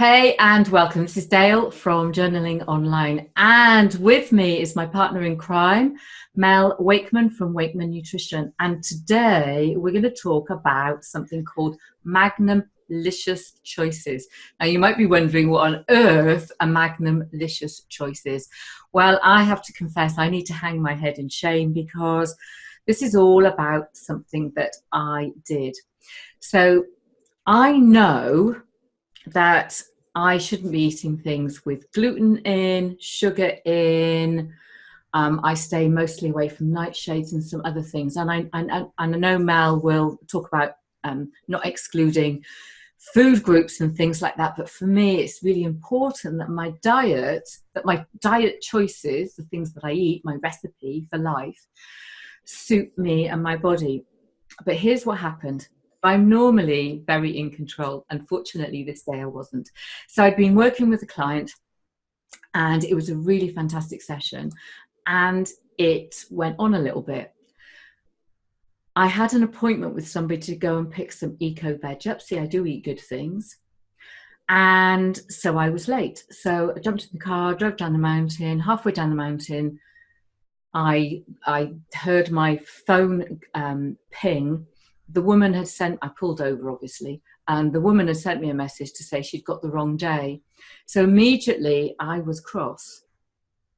Hey and welcome. This is Dale from Journaling Online, and with me is my partner in crime, Mel Wakeman from Wakeman Nutrition. And today we're going to talk about something called Magnumlicious choices. Now you might be wondering what on earth a Magnumlicious choice is. Well, I have to confess I need to hang my head in shame because this is all about something that I did. So I know that I shouldn't be eating things with gluten in, sugar in. I stay mostly away from nightshades and some other things. And I know Mel will talk about not excluding food groups and things like that. But for me, it's really important that my diet choices, the things that I eat, my recipe for life, suit me and my body. But here's what happened. I'm normally very in control. Unfortunately, this day I wasn't. So I'd been working with a client and it was a really fantastic session and it went on a little bit. I had an appointment with somebody to go and pick some eco veg up. See, I do eat good things. And so I was late. So I jumped in the car, drove down the mountain. Halfway down the mountain, I heard my phone ping. The woman had I pulled over obviously, and the woman had sent me a message to say she'd got the wrong day. So immediately I was cross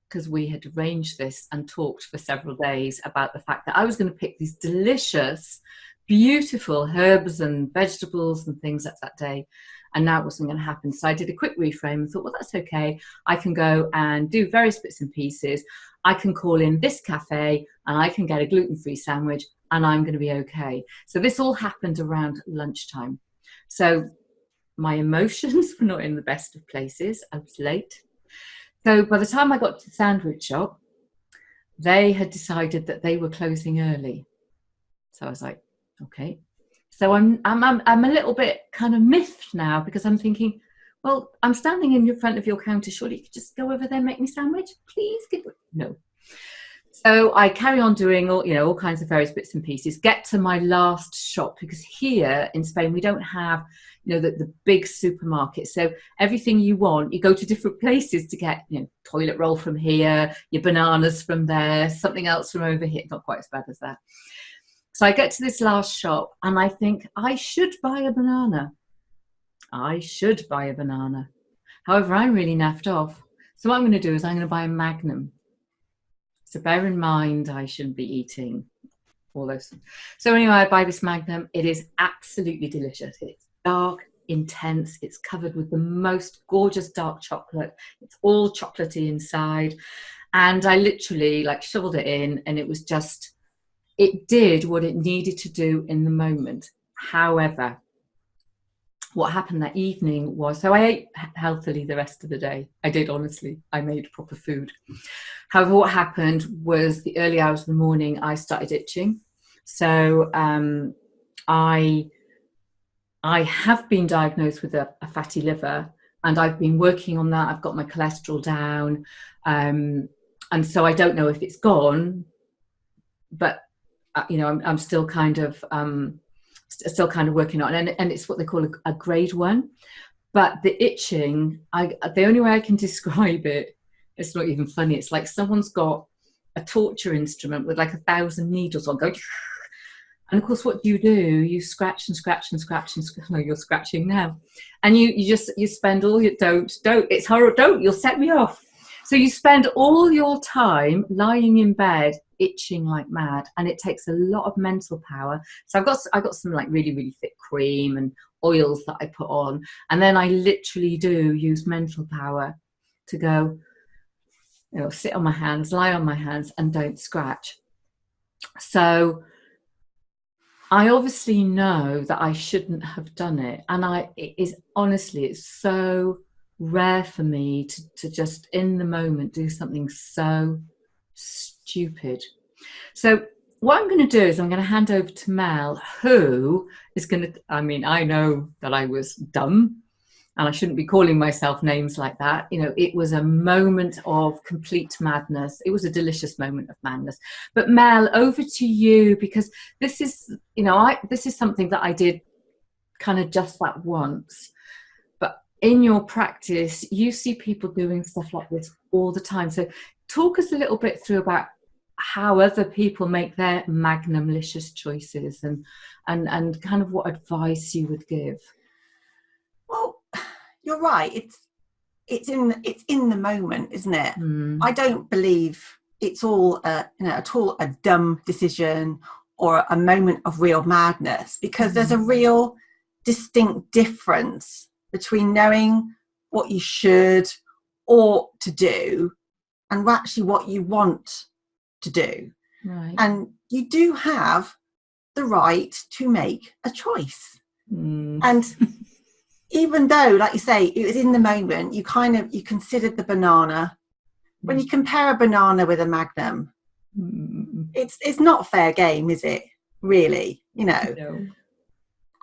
because we had arranged this and talked for several days about the fact that I was going to pick these delicious, beautiful herbs and vegetables and things that day. And now it wasn't going to happen. So I did a quick reframe and thought, well, that's okay. I can go and do various bits and pieces. I can call in this cafe and I can get a gluten-free sandwich and I'm going to be okay. So this all happened around lunchtime. So my emotions were not in the best of places. I was late. So by the time I got to the sandwich shop, they had decided that they were closing early. So I was like, okay. So I'm a little bit kind of miffed now because I'm thinking, well, I'm standing in front of your counter. Surely you could just go over there and make me a sandwich, please. No. So I carry on doing all kinds of various bits and pieces, get to my last shop, because here in Spain, we don't have, the big supermarket. So everything you want, you go to different places to get, toilet roll from here, your bananas from there, something else from over here. Not quite as bad as that. So I get to this last shop and I think I should buy a banana. However, I'm really naffed off. So what I'm going to do is I'm going to buy a Magnum. So bear in mind, I shouldn't be eating all those. So anyway, I buy this Magnum. It is absolutely delicious. It's dark, intense. It's covered with the most gorgeous dark chocolate. It's all chocolatey inside. And I literally shoveled it in and it did what it needed to do in the moment. However, what happened that evening was, so I ate healthily the rest of the day. I did, honestly. I made proper food. However, what happened was the early hours of the morning, I started itching. So I have been diagnosed with a fatty liver, and I've been working on that. I've got my cholesterol down. And so I don't know if it's gone, but I'm still kind of working on it, and it's what they call a grade 1. But the itching, the only way I can describe it, it's not even funny. It's like someone's got a torture instrument with 1,000 needles on going. And of course, what do? You scratch and scratch and scratch and scratch. No, you're scratching now, and you spend all your don't. It's horrible. Don't. You'll set me off. So you spend all your time lying in bed itching like mad, and it takes a lot of mental power. So I got some really, really thick cream and oils that I put on, and then I literally do use mental power to go, sit on my hands, lie on my hands, and don't scratch. So I obviously know that I shouldn't have done it, and it's so rare for me to just in the moment do something so stupid. So what I'm going to do is I'm going to hand over to Mel, who is going to, I know that I was dumb and I shouldn't be calling myself names like that. It was a moment of complete madness. It was a delicious moment of madness. But Mel, over to you, because this is, this is something that I did kind of just that once. But in your practice, you see people doing stuff like this all the time. So talk us a little bit through about how other people make their magnumlicious choices, and kind of what advice you would give. Well, you're right. It's in the moment, isn't it? I don't believe it's all at all a dumb decision or a moment of real madness, because there's a real distinct difference between knowing what you should, ought to do, and actually what you want to do. Right. And you do have the right to make a choice. And even though, like you say, it was in the moment, you considered the banana. When you compare a banana with a Magnum, it's not fair game, is it? Really, No.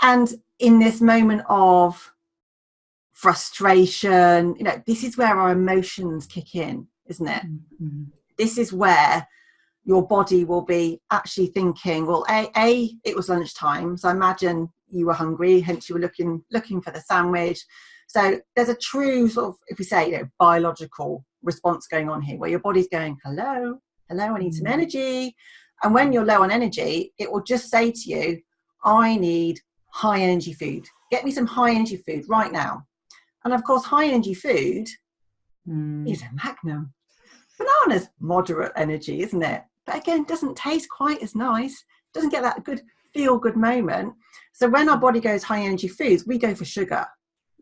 And in this moment of frustration, this is where our emotions kick in, isn't it? This is where your body will be actually thinking, well, it was lunchtime, so I imagine you were hungry, hence you were looking for the sandwich. So there's a true sort of, if we say, biological response going on here, where your body's going, hello, I need some energy. And when you're low on energy, it will just say to you, I need high energy food. Get me some high energy food right now. And of course, high energy food is a Magnum. Banana's moderate energy, isn't it? But again, doesn't taste quite as nice. Doesn't get that good feel-good moment. So when our body goes high energy foods, we go for sugar.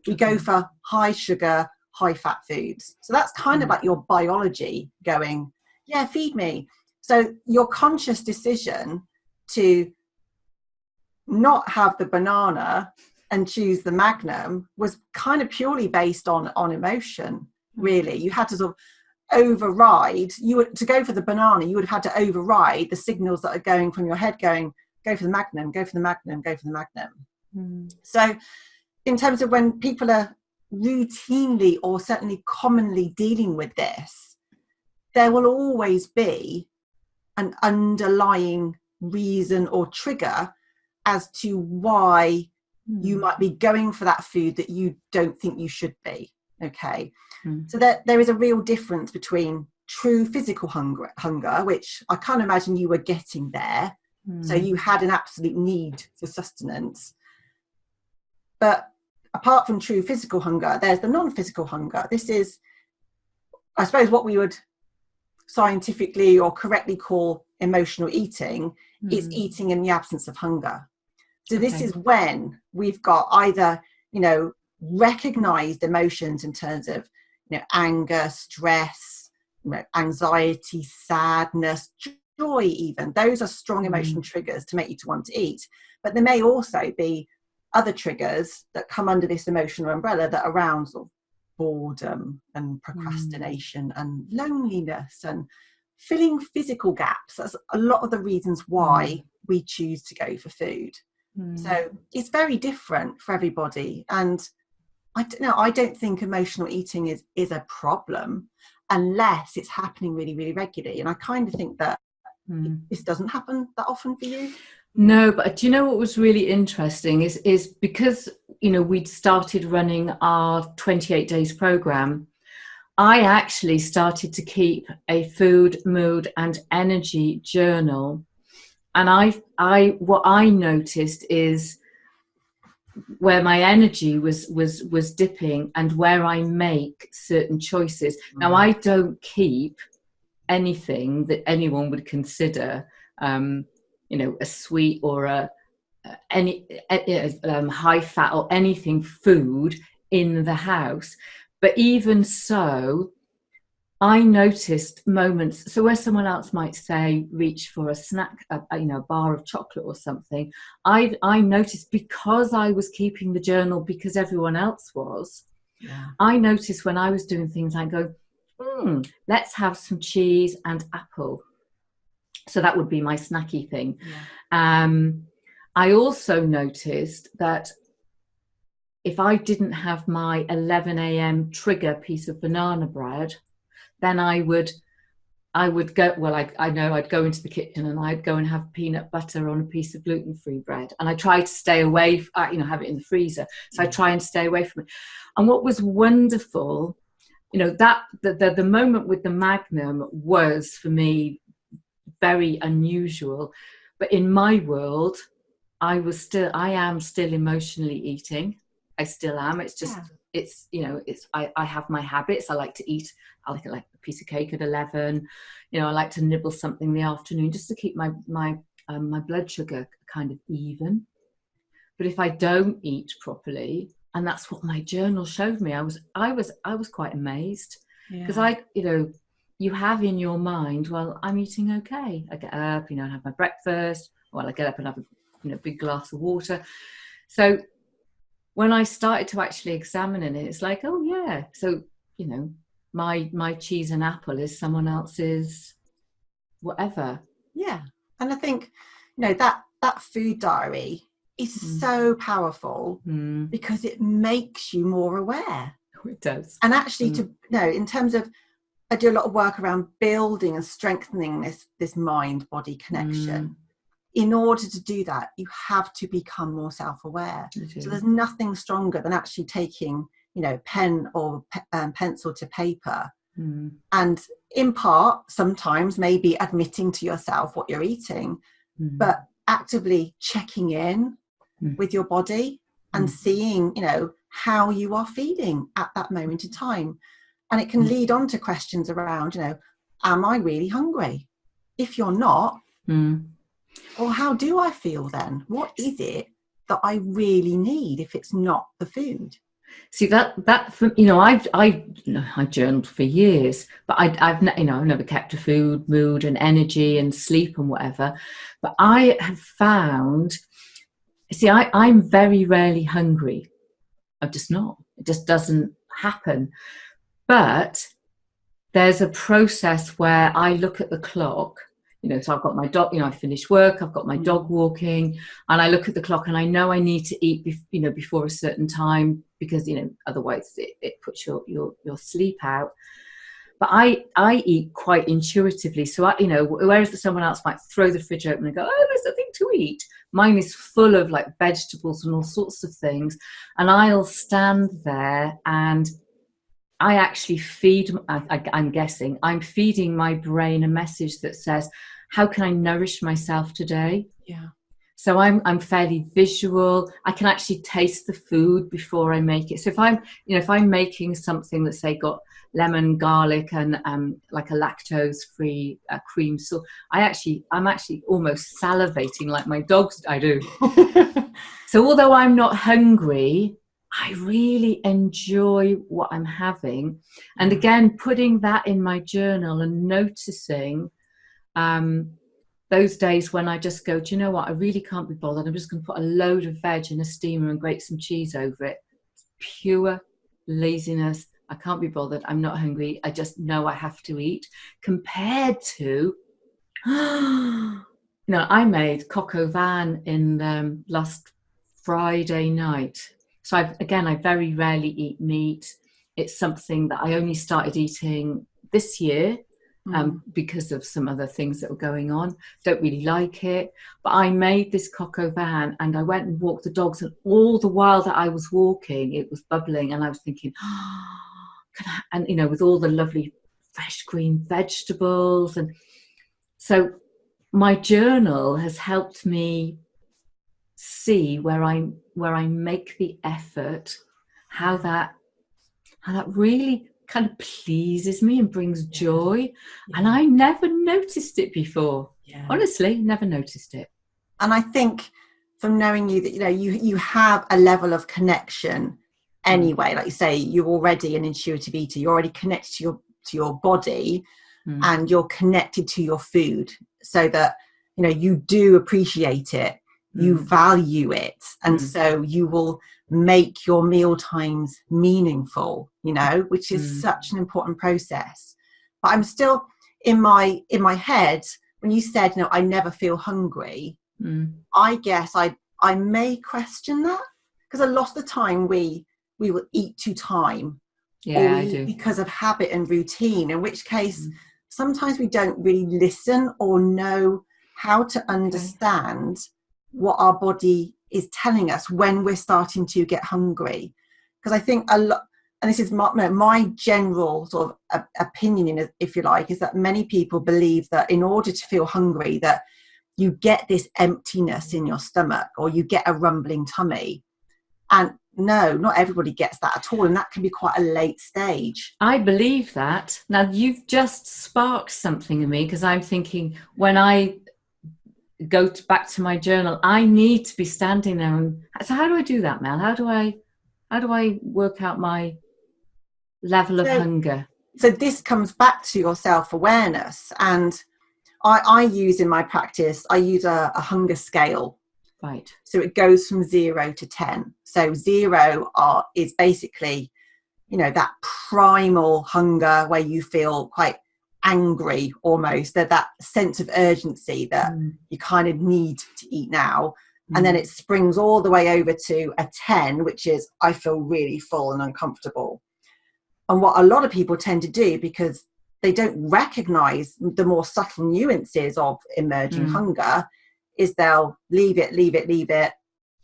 We go for high sugar, high fat foods. So that's kind of like your biology going, yeah, feed me. So your conscious decision to not have the banana and choose the Magnum was kind of purely based on emotion, really. You had to sort of override, to go for the banana, you would have had to override the signals that are going from your head going, go for the Magnum, go for the Magnum, go for the Magnum. So in terms of when people are routinely or certainly commonly dealing with this, there will always be an underlying reason or trigger as to why you might be going for that food that you don't think you should be. Okay. So that there is a real difference between true physical hunger, which I can't imagine you were getting there. So you had an absolute need for sustenance. But apart from true physical hunger, there's the non-physical hunger. This is, I suppose, what we would scientifically or correctly call emotional eating. Is eating in the absence of hunger. So this is when we've got either, recognized emotions in terms of, anger, stress, anxiety, sadness, joy even. Those are strong emotional triggers to make you to want to eat. But there may also be other triggers that come under this emotional umbrella that are around sort of boredom and procrastination and loneliness and filling physical gaps. That's a lot of the reasons why we choose to go for food. So it's very different for everybody. And I don't think emotional eating is a problem unless it's happening really, really regularly. And I kind of think that this doesn't happen that often for you. No, but do you know what was really interesting is because, we'd started running our 28 days program, I actually started to keep a food, mood and energy journal. And what I noticed is where my energy was dipping and where I make certain choices. Now, I don't keep anything that anyone would consider, a sweet or any high fat or anything food in the house. But even so, I noticed moments, so where someone else might say reach for a snack, a bar of chocolate or something, I noticed, because I was keeping the journal because everyone else was, I noticed when I was doing things like go, let's have some cheese and apple. So that would be my snacky thing. I also noticed that if I didn't have my 11 a.m. trigger piece of banana bread, then I would I would go, well, I know I'd go into the kitchen and I'd go and have peanut butter on a piece of gluten-free bread. And I try to stay away, have it in the freezer. So I try and stay away from it. And what was wonderful, that the moment with the Magnum was for me very unusual. But in my world, I am still emotionally eating. I still am. It's just, I have my habits. I like to eat. I like a piece of cake at 11. I like to nibble something in the afternoon just to keep my blood sugar kind of even. But if I don't eat properly, and that's what my journal showed me, I was quite amazed, because you have in your mind, well, I'm eating okay. I get up, and have my breakfast. Well, I get up and have a big glass of water. So when I started to actually examine it, it's like, oh yeah, so my cheese and apple is someone else's whatever. Yeah. And I think that food diary is so powerful because it makes you more aware. It does. And actually in terms of, I do a lot of work around building and strengthening this mind body connection. In order to do that, you have to become more self-aware. So there's nothing stronger than actually taking pen or pencil to paper, and in part sometimes maybe admitting to yourself what you're eating, but actively checking in with your body and seeing how you are feeling at that moment in time. And it can lead on to questions around am I really hungry? If you're not, well, how do I feel then? What is it that I really need if it's not the food? See, that I journaled for years, but I've never kept a food mood and energy and sleep and whatever. But I have found, I'm very rarely hungry. I'm just not. It just doesn't happen. But there's a process where I look at the clock. So I've got my dog, I finished work, I've got my dog walking, and I look at the clock and I know I need to eat, before a certain time, because, otherwise it puts your sleep out. But I eat quite intuitively. So, whereas someone else might throw the fridge open and go, oh, there's nothing to eat. Mine is full of like vegetables and all sorts of things. And I'll stand there and I actually feed, I'm guessing, I'm feeding my brain a message that says, how can I nourish myself today? Yeah. So I'm fairly visual. I can actually taste the food before I make it. So if I'm making something that's, say, got lemon, garlic, and like a lactose-free cream sauce, I'm actually almost salivating like my dogs. I do. So although I'm not hungry, I really enjoy what I'm having. And again, putting that in my journal and noticing those days when I just go, do you know what? I really can't be bothered. I'm just going to put a load of veg in a steamer and grate some cheese over it. It's pure laziness. I can't be bothered. I'm not hungry. I just know I have to eat. Compared to, I made coq au vin in last Friday night. So I very rarely eat meat. It's something that I only started eating this year because of some other things that were going on. Don't really like it. But I made this coq au vin and I went and walked the dogs, and all the while that I was walking, it was bubbling, and I was thinking, with all the lovely fresh green vegetables. And so my journal has helped me see where I make the effort, how that really kind of pleases me and brings joy. And I never noticed it before. Honestly, never noticed it. And I think from knowing you that you have a level of connection anyway. Like you say, you're already an intuitive eater. You're already connected to your body, and you're connected to your food, so that you do appreciate it. You value it, and so you will make your meal times meaningful, which is such an important process. But I'm still in my head when you said, I never feel hungry. I guess I may question that, because a lot of the time we will eat to time, I do, because of habit and routine, in which case sometimes we don't really listen or know how to understand what our body is telling us when we're starting to get hungry. Because I think a lot, and this is my general sort of opinion, if you like, is that many people believe that in order to feel hungry, that you get this emptiness in your stomach or you get a rumbling tummy. And no, not everybody gets that at all. And that can be quite a late stage. I believe that. Now, you've just sparked something in me, because I'm thinking when I go back to my journal, I need to be standing there. And so how do I do that, Mel? How do I work out my level of hunger? So this comes back to your self-awareness. And I use in my practice, I use a hunger scale. Right. So it goes from 0 to 10. So 0 is basically, that primal hunger where you feel quite angry almost, that sense of urgency that you kind of need to eat now. And then it springs all the way over to a 10, which is I feel really full and uncomfortable. And what a lot of people tend to do, because they don't recognize the more subtle nuances of emerging hunger, is they'll leave it.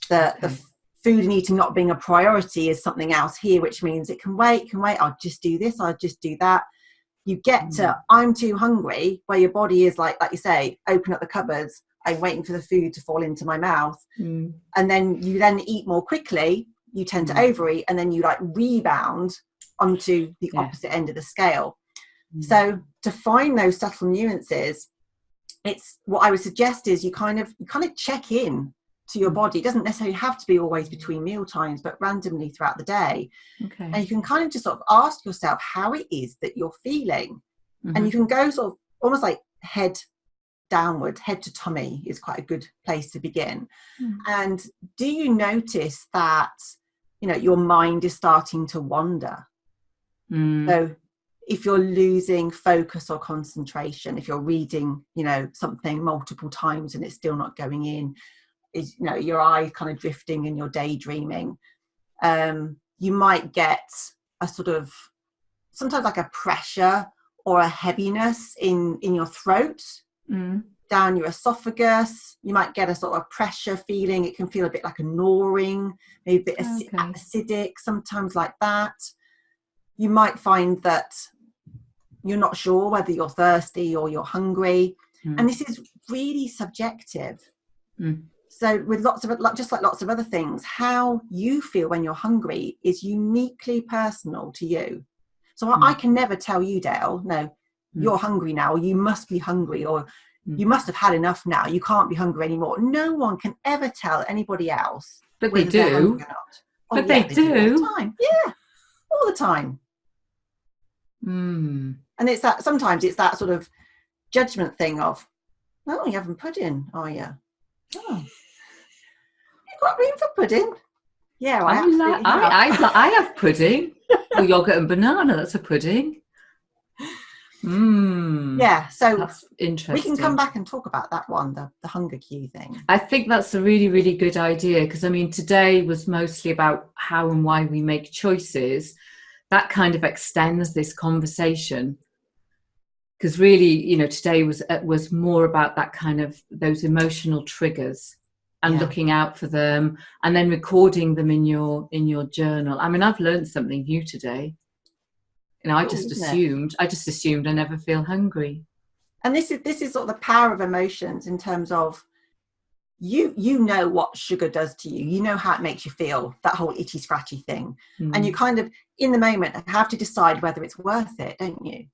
The food and eating not being a priority is something else here, which means it can wait. I'll just do this. I'll just do that. You get to I'm too hungry, where your body is like you say, open up the cupboards. I'm waiting for the food to fall into my mouth. And then you then eat more quickly. You tend to overeat, and then you rebound onto the opposite end of the scale. So to find those subtle nuances, it's what I would suggest is you kind of check in to your body. It doesn't necessarily have to be always between meal times, but randomly throughout the day. Okay. And you can kind of just sort of ask yourself how it is that you're feeling. And you can go sort of almost like head downward, head to tummy is quite a good place to begin. And do you notice that, your mind is starting to wander? So if you're losing focus or concentration, if you're reading, something multiple times and it's still not going in, is, your eyes kind of drifting and you're daydreaming, you might get a sort of, sometimes like a pressure or a heaviness in your throat, down your esophagus. You might get a sort of pressure feeling. It can feel a bit like a gnawing, maybe a bit acidic, sometimes like that. You might find that you're not sure whether you're thirsty or you're hungry. And this is really subjective. So with lots of, just like lots of other things, how you feel when you're hungry is uniquely personal to you. So I can never tell you, Dale, no, you're hungry now, or you must be hungry, or you must have had enough now, you can't be hungry anymore. No one can ever tell anybody else. But they do. But they do. All the time. Yeah, all the time. And it's that, sometimes it's that sort of judgment thing of, oh, you haven't pudding, are you? Oh, you've got room for pudding. Yeah, I have pudding. Or yogurt and banana, that's a pudding. Yeah, so that's interesting. We can come back and talk about that one, the hunger cue thing. I think that's a really, really good idea, because I mean, today was mostly about how and why we make choices. That kind of extends this conversation, because really, today was more about that kind of those emotional triggers and looking out for them, and then recording them in your journal. I mean, I've learned something new today. I just assumed I never feel hungry. And this is sort of the power of emotions, in terms of you know what sugar does to you. You know how it makes you feel, that whole itchy scratchy thing. And you kind of in the moment have to decide whether it's worth it, don't you?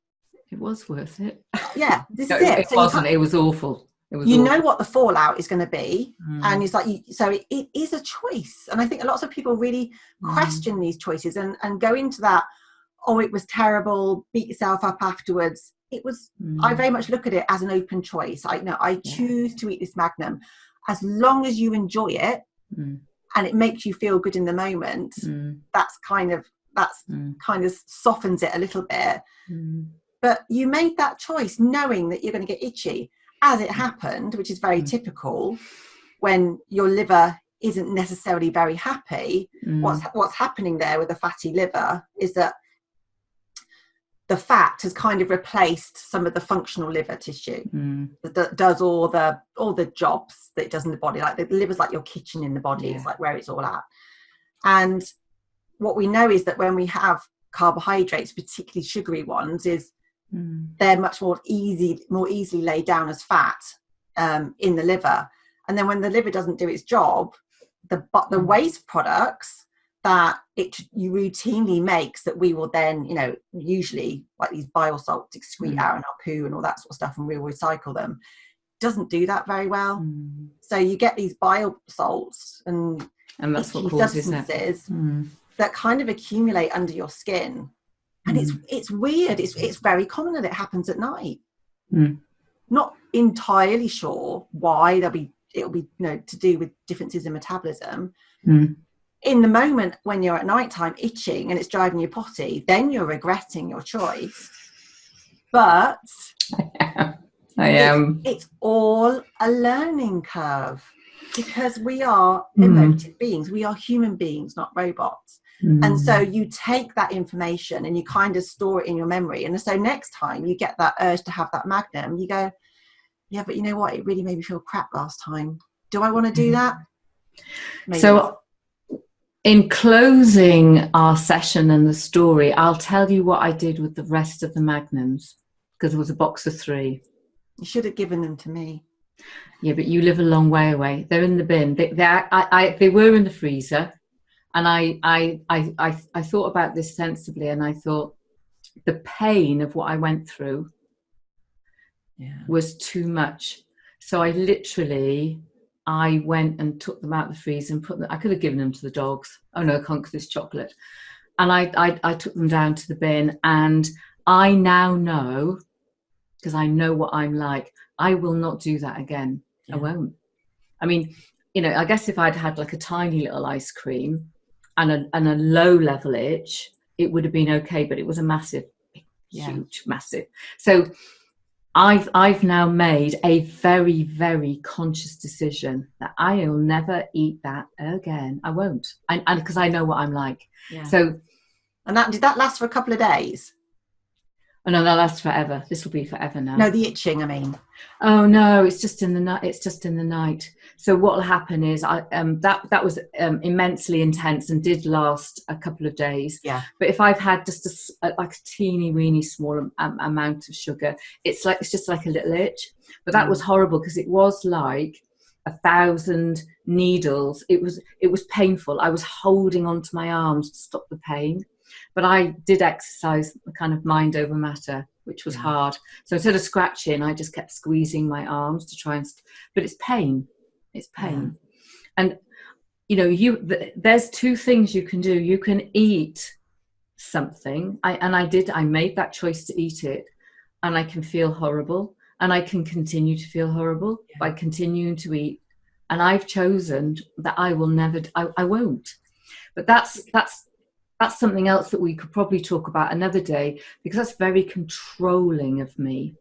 It was worth it. Yeah, this is it. It wasn't. It was awful. You know what the fallout is going to be, and it's like it is a choice. And I think lots of people really question these choices and go into that, oh, it was terrible, beat yourself up afterwards. It was I very much look at it as an open choice. I choose to eat this Magnum, as long as you enjoy it and it makes you feel good in the moment. That's kind of softens it a little bit. But you made that choice knowing that you're going to get itchy. As it happened, which is very typical, when your liver isn't necessarily very happy, what's happening there with a fatty liver is that the fat has kind of replaced some of the functional liver tissue that does all the jobs that it does in the body. Like the liver's like your kitchen in the body. It's like where it's all at. And what we know is that when we have carbohydrates, particularly sugary ones, is they're much more easily laid down as fat in the liver. And then when the liver doesn't do its job, the waste products that you routinely makes, that we will then, usually like these bile salts excrete out in our poo and all that sort of stuff, and we'll recycle them, doesn't do that very well. So you get these bile salts and that's what causes substances that kind of accumulate under your skin. And it's weird. It's very common that it happens at night. Not entirely sure why. It'll be to do with differences in metabolism. In the moment when you're at nighttime itching and it's driving you potty, then you're regretting your choice. But I am. It's all a learning curve, because we are emotive beings. We are human beings, not robots. And so you take that information and you kind of store it in your memory. And so next time you get that urge to have that Magnum, you go, yeah, but you know what? It really made me feel crap last time. Do I want to do that? Maybe so not. In closing our session and the story, I'll tell you what I did with the rest of the Magnums, because there was a box of 3. You should have given them to me. Yeah, but you live a long way away. They're in the bin. They were in the freezer. And I thought about this sensibly, and I thought the pain of what I went through was too much. So I went and took them out of the freezer and put them. I could have given them to the dogs. Oh no, I can't, because it's chocolate. And I took them down to the bin, and I now know, because I know what I'm like, I will not do that again. I won't. I mean, I guess if I'd had like a tiny little ice cream and a low level itch, it would have been okay, but it was a massive, huge, massive. So I've now made a very, very conscious decision that I'll never eat that again. I won't. And because I know what I'm like. Yeah. So, and did that last for a couple of days? Oh no, that lasts forever. This will be forever now. No, the itching, I mean. Oh no, it's just in the night. It's just in the night. So what will happen is that was immensely intense and did last a couple of days. Yeah. But if I've had just like a teeny weeny small amount of sugar, it's just like a little itch. But that was horrible, because it was like 1,000 needles. It was painful. I was holding onto my arms to stop the pain. But I did exercise the kind of mind over matter, which was hard. So instead of scratching, I just kept squeezing my arms to try and. But it's pain. It's pain. And there's 2 things you can do. You can eat something, I made that choice to eat it, and I can feel horrible, and I can continue to feel horrible by continuing to eat. And I've chosen that I will never. I won't. But that's something else that we could probably talk about another day, because that's very controlling of me.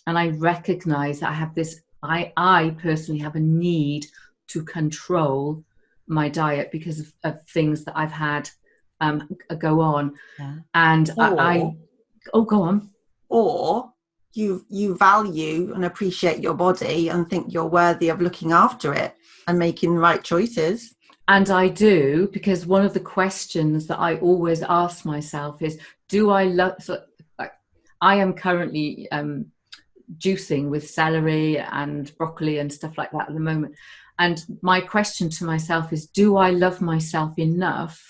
And I recognize that I have this, I personally have a need to control my diet because of things that I've had go on. Yeah. And go on. Or you value and appreciate your body and think you're worthy of looking after it and making the right choices. And I do, because one of the questions that I always ask myself is, do I love... So, I am currently juicing with celery and broccoli and stuff like that at the moment. And my question to myself is, do I love myself enough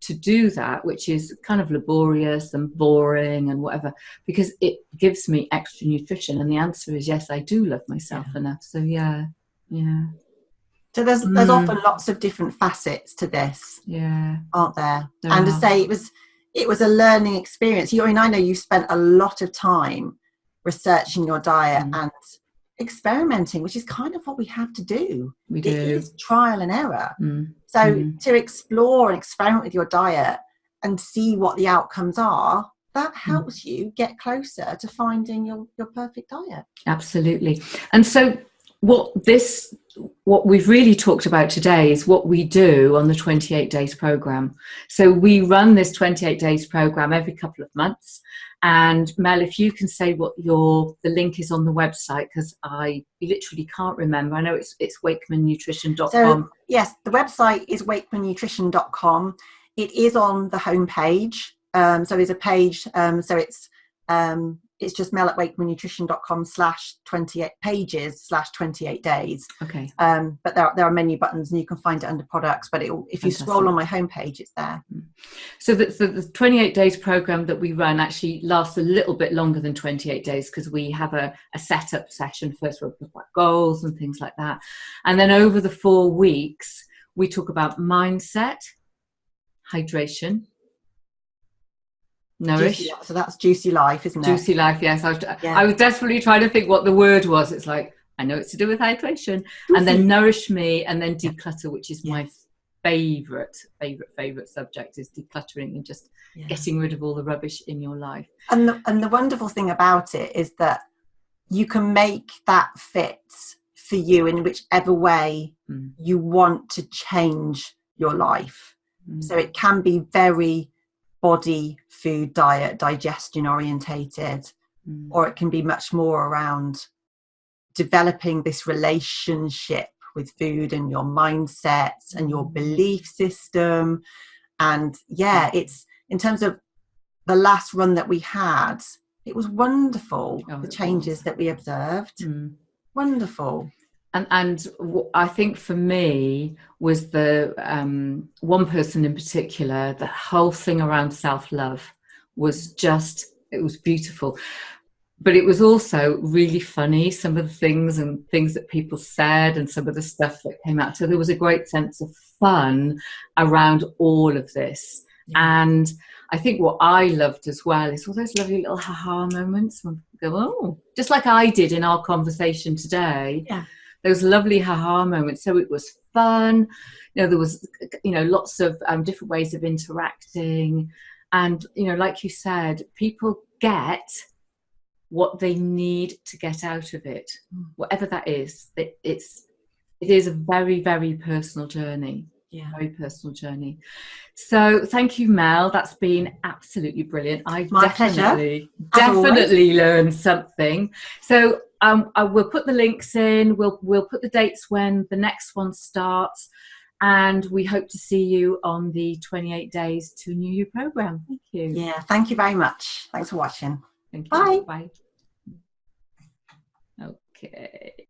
to do that, which is kind of laborious and boring and whatever, because it gives me extra nutrition? And the answer is yes, I do love myself enough. So yeah. So there's often lots of different facets to this, aren't there? And to say it was a learning experience. I know you spent a lot of time researching your diet and experimenting, which is kind of what we have to do. It is trial and error. So to explore and experiment with your diet and see what the outcomes are, that helps you get closer to finding your perfect diet. Absolutely. And so what this what we've really talked about today is what we do on the 28 days program. So we run this 28 days program every couple of months. And Mel, if you can say what the link is on the website, because I literally can't remember. I know it's wakemannutrition.com. So yes, the website is wakemannutrition.com. It is on the homepage. So there's a page. So it's just Mel at wakemannutrition.com/28 pages/28 days. Okay. But there are menu buttons, and you can find it under products. But if you scroll on my homepage, it's there. So the 28 days program that we run actually lasts a little bit longer than 28 days, because we have a setup session first where we talk about goals and things like that. And then over the 4 weeks, we talk about mindset, hydration, nourish. So that's Juicy Life, isn't it? Juicy Life, yes. I was desperately trying to think what the word was. It's like, I know it's to do with hydration. Juicy. And then nourish me, and then declutter, which is my favorite subject, is decluttering and just getting rid of all the rubbish in your life. And the wonderful thing about it is that you can make that fit for you in whichever way you want to change your life. So it can be very body, food, diet, digestion orientated, or it can be much more around developing this relationship with food and your mindset and your belief system. And it's in terms of the last run that we had, it was wonderful. The changes that we observed, wonderful. And I think for me was the one person in particular, the whole thing around self-love was it was beautiful. But it was also really funny, some of the things that people said and some of the stuff that came out. So there was a great sense of fun around all of this. Yeah. And I think what I loved as well is all those lovely little ha-ha moments when people go, oh, just like I did in our conversation today. Yeah. Those lovely ha-ha moments. So it was fun. There was, lots of different ways of interacting. And, like you said, people get what they need to get out of it, whatever that is. It is a very, very personal journey. Yeah. Very personal journey. So thank you, Mel. That's been absolutely brilliant. I definitely learned something. So I will put the links in. We'll put the dates when the next one starts, and we hope to see you on the 28 days to New You program. Thank you. Yeah, thank you very much. Thanks for watching. Thank you. Bye. Bye. Okay.